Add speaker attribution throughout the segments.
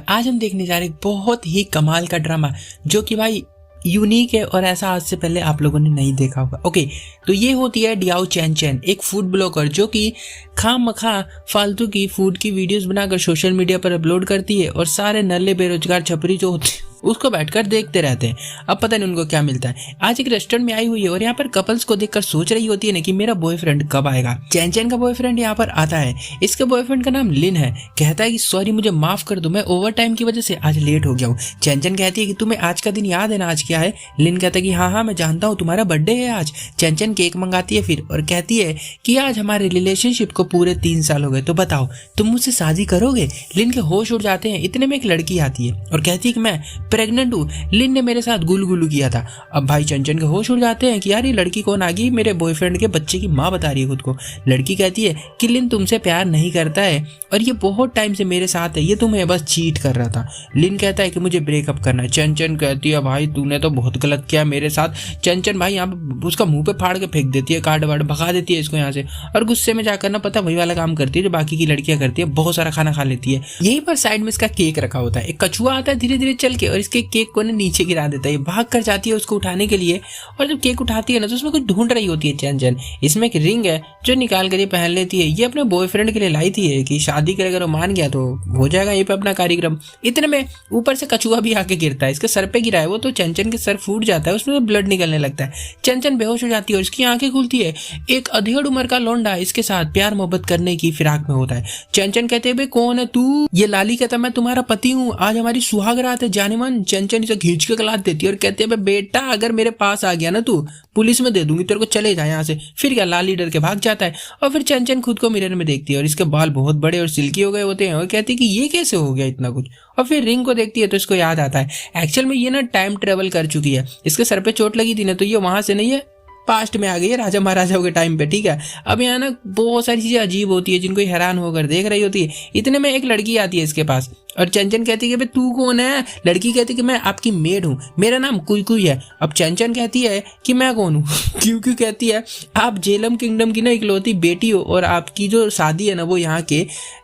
Speaker 1: आज हम देखने जा रहे हैं बहुत ही कमाल का ड्रामा जो कि भाई यूनिक है और ऐसा आज से पहले आप लोगों ने नहीं देखा होगा। ओके, तो ये होती है डियाओ चैन चैन, एक फूड ब्लॉगर जो कि खामखा फालतू की फूड की वीडियोस बनाकर सोशल मीडिया पर अपलोड करती है और सारे नल्ले बेरोजगार छपरी जो होते हैं उसको बैठकर देखते रहते हैं। अब पता नहीं उनको क्या मिलता है। आज एक रेस्टोरेंट में आई हुई है और यहाँ पर कपल्स को देखकर सोच रही होती है ना कि मेरा बॉयफ्रेंड कब आएगा। चैन चैन का बॉयफ्रेंड यहाँ पर आता है। इसके बॉयफ्रेंड का नाम लिन है। कहता है कि सॉरी मुझे माफ कर दो, मैं ओवर टाइम की वजह से आज लेट हो गया हूँ। चैन चैन कहती है कि तुम्हें आज का दिन याद है ना, आज क्या है? लिन कहता है कि हाँ मैं जानता हूँ, तुम्हारा बर्थडे है आज। चैन चैन केक मंगाती है फिर और कहती है कि आज हमारे रिलेशनशिप को पूरे 3 साल हो गए, तो बताओ तुम मुझसे शादी करोगे? लिन के होश उड़ जाते हैं। इतने में एक लड़की आती है और कहती है कि मैं प्रेग्नेंट हूँ, लिन ने मेरे साथ गुलगुलू किया था। अब भाई चंचन के होश उड़ जाते हैं कि यार ये लड़की कौन आ गई, मेरे बॉयफ्रेंड के बच्चे की माँ बता रही है खुद को। लड़की कहती है कि लिन तुमसे प्यार नहीं करता है और ये बहुत टाइम से मेरे साथ है, ये तुम्हें बस चीट कर रहा था। लिन कहता है कि मुझे ब्रेकअप करना है। चंचन कहती है भाई तूने तो बहुत गलत किया मेरे साथ। चंचन भाई यहाँ पे उसका मुंह पे फाड़ के फेंक देती है, कार्ड वार्ड भगा देती है इसको यहाँ से और गुस्से में जाकर ना पता वही वाला काम करती है जो बाकी की लड़कियां करती है, बहुत सारा खाना खा लेती है। यहीं पर साइड में इसका केक रखा होता है। एक कछुआ आता है धीरे धीरे चल के और इसके केक को नीचे गिरा देता है। भाग कर जाती है उसको उठाने के लिए और जब केक उठाती है ना तो उसमें कुछ ढूंढ रही होती है चंचन। इसमें एक रिंग है जो निकाल कर ये पहन लेती है। ये अपने बॉयफ्रेंड के लिए लाई थी कि शादी कर अगर वो मान गया तो हो जाएगा ये पे अपना कार्यक्रम। इतने में ऊपर से कछुआ भी आके गिरता है, इसके सर पे गिरा है वो, तो चंचन के सर फूट जाता है, उसमें ब्लड निकलने लगता है। चंचन बेहोश हो जाती है और इसकी आंखें खुलती है। एक अधेड़ उम्र का लौंडा इसके साथ प्यार मोहब्बत करने की फिराक में होता है। चंचन कहते हैं कौन है तू? ये लाली कहता मैं तुम्हारा पति हूँ, आज हमारी सुहाग रात है जाने मन। चंचन इसे खींच के गला देती है और कहते हैं बेटा अगर मेरे पास आ गया ना तू, पुलिस में दे दूंगी तेरे को, चले जा यहाँ से। फिर क्या, लाली डर के भाग जाता है और फिर चंचन खुद को मिरर में देखती है और इसके बाल बहुत बड़े और सिल्की हो गए होते हैं और कहती है कि ये कैसे हो गया इतना कुछ। और फिर रिंग को देखती है तो इसको याद आता है एक्चुअल में ये ना टाइम ट्रेवल कर चुकी है। इसके सर पे चोट लगी थी ना तो ये वहां से नहीं है, पास्ट में आ गई है राजा महाराजाओं के टाइम पे। ठीक है, अब यहाँ ना बहुत सारी चीजें अजीब होती है जिनको हैरान होकर देख रही होती है। इतने में एक लड़की आती है इसके पास और चंचन कहती है कि तू कौन है? लड़की कहती है कि मैं आपकी मेड हूँ, मेरा नाम कुई कुई है। अब चंचन कहती है कि मैं कौन हूँ? क्यों क्यों कहती है आप जेलम किंगडम की ना इकलौती बेटी हो और आपकी जो शादी है ना वो यहाँ के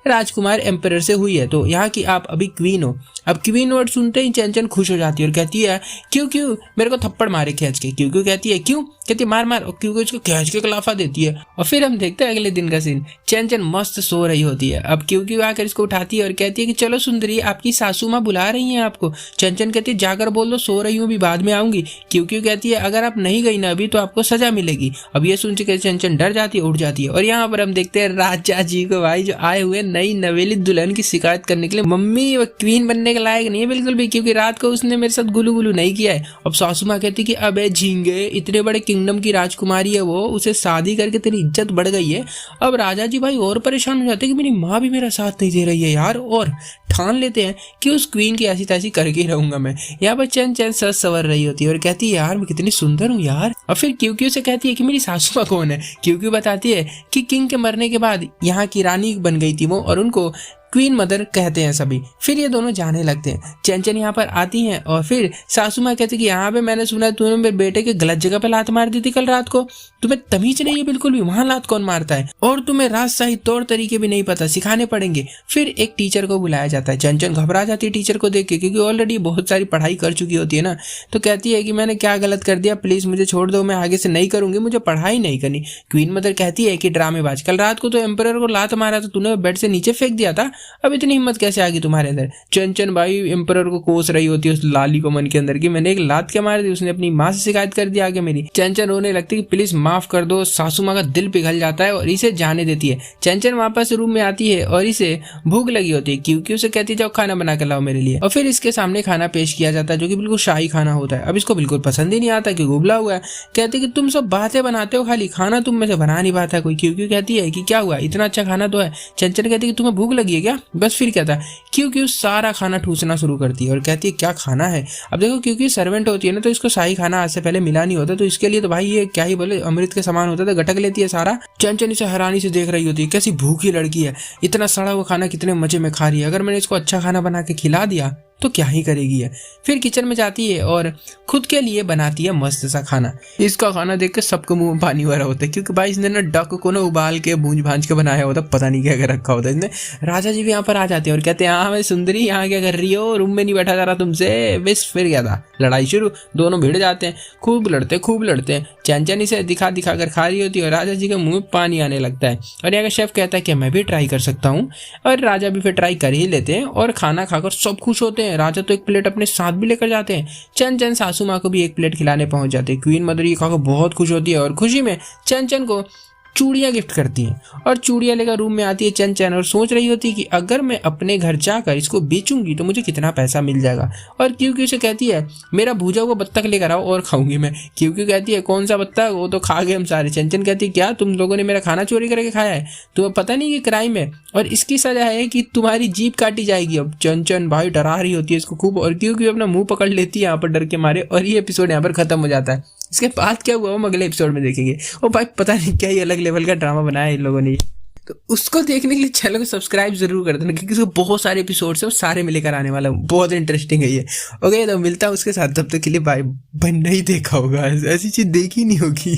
Speaker 1: राजकुमार एम्परर से हुई है, तो यहाँ की आप अभी क्वीन हो। अब क्वीन वर्ड सुनते ही चंचन खुश हो जाती है और कहती है क्यों क्यों मेरे को थप्पड़ मारे खींच के। क्यों क्यों कहती है क्यों, कहती है मार मार, और क्यों उसको खींच के कलाफा देती है। और फिर हम देखते हैं अगले दिन का सीन। चंचन मस्त सो रही होती है। अब क्यों आकर इसको उठाती है और कहती है कि चलो सुंदरी आपकी सासू माँ बुला रही हैं आपको। चंचन कहती है जाकर बोल दो सो रही हूँ भी बाद में आऊंगी। क्यों कहती है अगर आप नहीं गई ना अभी तो आपको सजा मिलेगी। अब ये सुन के चंचन डर जाती है, उठ जाती है। और यहाँ पर हम देखते हैं राजा जी को भाई जो आए हुए नई नवेली दुल्हन की शिकायत करने के लिए। मम्मी वो क्वीन बनने के लायक नहीं है बिल्कुल भी, क्योंकि रात को उसने मेरे साथ गुलू गुलू नहीं किया है। अब सासू माँ कहती कि अबे झींगे इतने बड़े किंगडम की राजकुमारी है वो, उसे शादी करके तेरी इज्जत बढ़ गई है। अब राजा जी भाई और परेशान हो जाते हैं कि मेरी माँ भी मेरा साथ नहीं दे रही है यार, और ठान लेते हैं कि उस क्वीन की ऐसी तैसी करके ही रहूंगा मैं। यहाँ पर चैन चैन सच सवर रही होती है और कहती है यार मैं कितनी सुंदर हूँ यार। और फिर क्यों से कहती है कि मेरी सासू माँ कौन है। क्यों बताती है कि किंग के मरने के बाद यहाँ की रानी बन गई थी वो और उनको क्वीन मदर कहते हैं सभी। फिर ये दोनों जाने लगते हैं। चंचन यहाँ पर आती हैं और फिर सासू माँ कहती कि यहाँ पे मैंने सुना तूने मेरे बेटे के गलत जगह पे लात मार दी थी कल रात को, तुम्हें तमीज नहीं है बिल्कुल भी, वहां लात कौन मारता है, और तुम्हें राजशाही तौर तरीके भी नहीं पता, सिखाने पड़ेंगे। फिर एक टीचर को बुलाया जाता है। चंचन घबरा जाती है टीचर को देख के क्योंकि ऑलरेडी बहुत सारी पढ़ाई कर चुकी होती है ना, तो कहती है कि मैंने क्या गलत कर दिया, प्लीज मुझे छोड़ दो, मैं आगे से नहीं करूंगी, मुझे पढ़ाई नहीं करनी। क्वीन मदर कहती है कि ड्रामेबाज, कल रात को तो एम्परर को लात मारा तो तूने बेड से नीचे फेंक दिया था, अब इतनी हिम्मत कैसे आ गई तुम्हारे अंदर। चंचन भाई एम्परर को कोस रही होती है उस लाली को मन के अंदर कि मैंने एक लात क्या मार दी, उसने अपनी माँ से शिकायत कर दी आगे मेरी। चंचन रोने लगती है कि प्लीज माफ कर दो। सासू माँ का दिल पिघल जाता है और इसे जाने देती है। चंचन वापस रूम में आती है और इसे भूख लगी होती है। क्यों से कहती है जाओ खाना बना कर लाओ मेरे लिए। और फिर इसके सामने खाना पेश किया जाता है जो कि बिल्कुल शाही खाना होता है। अब इसको बिल्कुल पसंद ही नहीं आता क्योंकि उबला हुआ है। कहते कि तुम सब बातें बनाते हो, खाली खाना तुम में से बना नहीं पाता कोई। क्यों कहती है कि क्या हुआ, इतना अच्छा खाना तो है। चंचन कहती है कि तुम्हें भूख लगी है क्या, बस फिर कहता है क्यों सारा खाना ठूसना शुरू करती है और कहती है क्या खाना है। अब देखो क्योंकि सर्वेंट होती है ना तो इसको शाही खाना आज से पहले मिला नहीं होता, तो इसके लिए तो भाई ये क्या ही बोले अमृत के समान होता था, गटक लेती है सारा। चंचन इसे हैरानी से देख रही होती है, कैसी भूखी लड़की है, इतना सड़ा हुआ खाना कितने मजे में खा रही है, अगर मैंने इसको अच्छा खाना बना के खिला दिया तो क्या ही करेगी है। फिर किचन में जाती है और खुद के लिए बनाती है मस्त सा खाना। इसका खाना देख के सबके मुंह में पानी भरा होता है, क्योंकि भाई इसने ना डक को ना उबाल के भूंज भांज के बनाया होता, पता नहीं क्या कर रखा होता है इसने। राजा जी भी यहाँ पर आ जाते हैं और कहते हैं हाँ मैं सुंदरी यहाँ क्या कर रही हो, रूम में नहीं बैठा जा रहा तुमसे। बस फिर क्या था, लड़ाई शुरू, दोनों भिड़ जाते हैं, खूब लड़ते हैं। चैन इसे दिखा कर खा रही होती है और राजा जी के मुंह में पानी आने लगता है। और यहाँ का शेफ कहता है कि मैं भी ट्राई कर सकता हूँ, और राजा भी फिर ट्राई कर ही लेते हैं और खाना खाकर सब खुश होते हैं। राजा तो एक प्लेट अपने साथ भी लेकर जाते हैं। चैन सासू माँ को भी एक प्लेट खिलाने पहुंच जाते हैं। क्वीन मदर ये खाकर बहुत खुश होती है और खुशी में चैन को चूड़ियाँ गिफ्ट करती हैं और चूड़ियाँ लेकर रूम में आती है चैन और सोच रही होती है कि अगर मैं अपने घर जाकर इसको बेचूंगी तो मुझे कितना पैसा मिल जाएगा। और क्योंकि उसे कहती है मेरा भूजा हुआ बत्तख लेकर आओ और खाऊंगी मैं। क्योंकि कहती है कौन सा बत्तख, वो तो खा गए हम सारे। चैन कहती है क्या तुम लोगों ने मेरा खाना चोरी करके खाया है, तुम्हें पता नहीं कि क्राइम है और इसकी सजा है कि तुम्हारी जीभ काटी जाएगी। अब चैन भाई डरा रही होती है इसको खूब, और क्योंकि अपना मुंह पकड़ लेती है यहाँ पर डर के मारे। और ये एपिसोड यहाँ पर खत्म हो जाता है। इसके बाद क्या हुआ हम अगले एपिसोड में देखेंगे। और भाई पता नहीं क्या ही अलग लेवल का ड्रामा बनाया है इन लोगों ने, तो उसको देखने के लिए चैनल को सब्सक्राइब जरूर कर देना, क्योंकि इसको बहुत सारे एपिसोड्स है और सारे में लेकर आने वाला हूँ। बहुत इंटरेस्टिंग है ये। ओके, तो मिलता हूँ उसके साथ, तब तक के लिए बाय। नहीं देखा होगा, ऐसी चीज देखी नहीं होगी।